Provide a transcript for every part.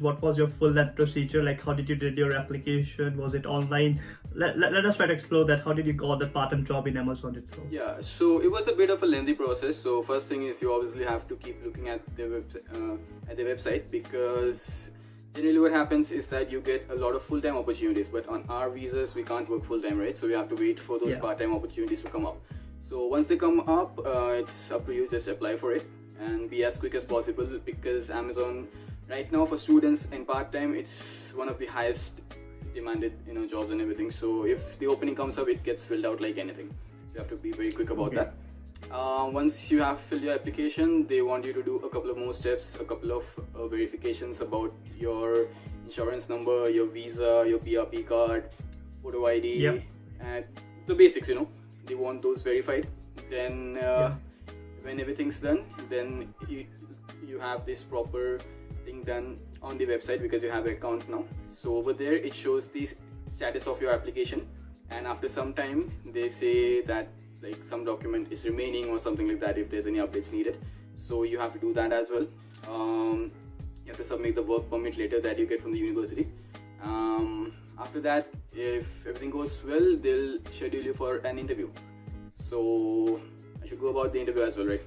What was your full that procedure? Like, how did you did your application? Was it online? Let us try to explore that. How did you got that part-time job in Amazon itself? Yeah, so it was a bit of a lengthy process. So first thing is you obviously have to keep looking at the website, because generally what happens is that you get a lot of full-time opportunities, but on our visas we can't work full-time, right? So we have to wait for those part-time opportunities to come up. So once they come up, it's up to you, just apply for it and be as quick as possible, because Amazon right now for students and part-time, it's one of the highest demanded jobs and everything. So if the opening comes up, it gets filled out like anything. So you have to be very quick about that. Once you have filled your application, they want you to do a couple of more steps, a couple of verifications about your insurance number, your visa, your PRP card, photo ID, and the basics. They want those verified. Then when everything's done, then you have this proper thing done on the website, because you have an account now. So over there it shows the status of your application, and after some time they say that like some document is remaining or something like that, if there's any updates needed. So you have to do that as well. You have to submit the work permit letter that you get from the university. After that, if everything goes well, they'll schedule you for an interview. So I should go about the interview as well, right?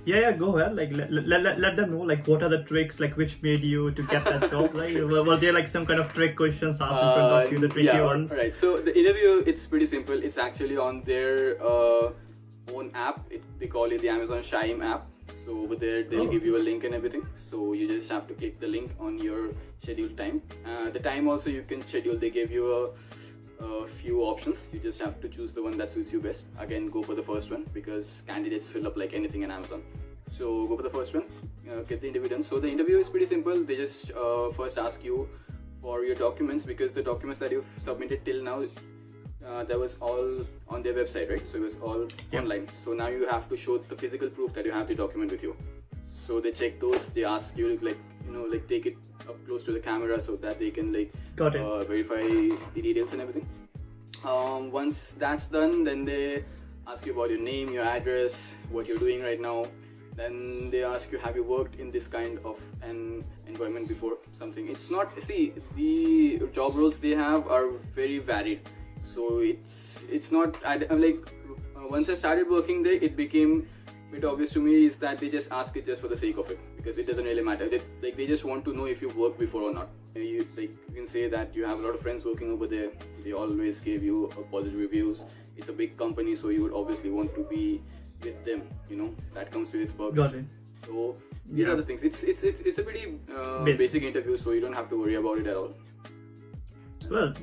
Yeah, go ahead. Like, let them know, like, what are the tricks, like, which made you to get that job, right? Were there, like, some kind of trick questions asked in front of you, the tricky ones? Right. So the interview, it's pretty simple. It's actually on their own app. They call it the Amazon Shime app. So over there, they'll give you a link and everything. So you just have to click the link on your scheduled time. The time also you can schedule. They give you a few options. You just have to choose the one that suits you best. Again, go for the first one, because candidates fill up like anything in Amazon. So go for the first one, get the interview done. So the interview is pretty simple. They just first ask you for your documents, because the documents that you've submitted till now, that was all on their website, right? So it was all online. So now you have to show the physical proof that you have the document with you. So they check those. They ask you to like take it up close to the camera so that they can verify the details and everything. Once that's done, then they ask you about your name, your address, what you're doing right now. Then they ask you, have you worked in this kind of an environment before? Something. It's not, see, the job roles they have are very varied. So it's not, once I started working there, it became a bit obvious to me is that they just ask it just for the sake of it, because it doesn't really matter. They just want to know if you've worked before or not. You can say that you have a lot of friends working over there. They always give you positive reviews. It's a big company, so you would obviously want to be with them. That comes with its perks. Got it. So these are the things. It's a pretty basic interview, so you don't have to worry about it at all. Well,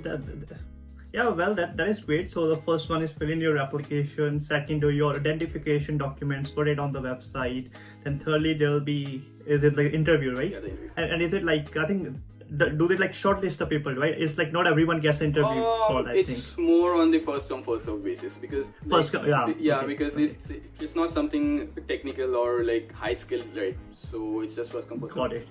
that is great. So the first one is fill in your application. Second, do your identification documents, put it on the website. Then thirdly, is it the interview, right? Yeah, the interview. And is it like, I think, do they like shortlist the people, right? It's like not everyone gets an interview call, I think. It's more on the first come first serve basis, because because it's not something technical or like high skilled, right? So it's just first come first serve. Got it.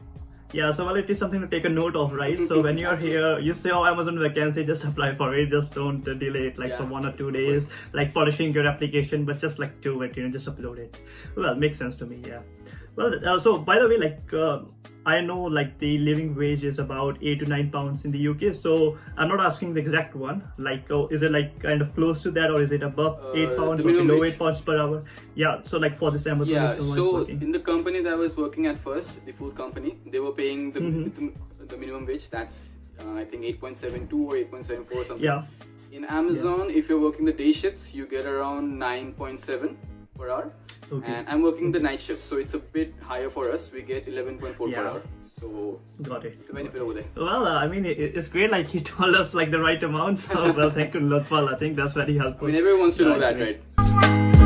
Yeah, so well, it is something to take a note of, right? So when you're here, you say, oh, Amazon vacancy, just apply for it. Just don't delay it for 1 or 2 days, like polishing your application, but just like do it, just upload it. Well, makes sense to me, yeah. Well, so by the way, I know like the living wage is about £8 to £9 in the UK. So I'm not asking the exact one. Like, is it like kind of close to that, or is it above £8 or below £8 per hour? Yeah. So like for this Amazon, so in the company that I was working at first, the food company, they were paying the minimum wage. That's I think 8.72 or 8.74 or something. Yeah. In Amazon, if you're working the day shifts, you get around 9.7 per hour. Okay. And I'm working the night shift, so it's a bit higher for us. We get 11.4 per hour. So got it. It's a benefit over there. Well, I mean, it's great. Like you told us like the right amount. So well, thank you, Lutfal. I think that's very helpful. I mean, everyone wants to know that, right?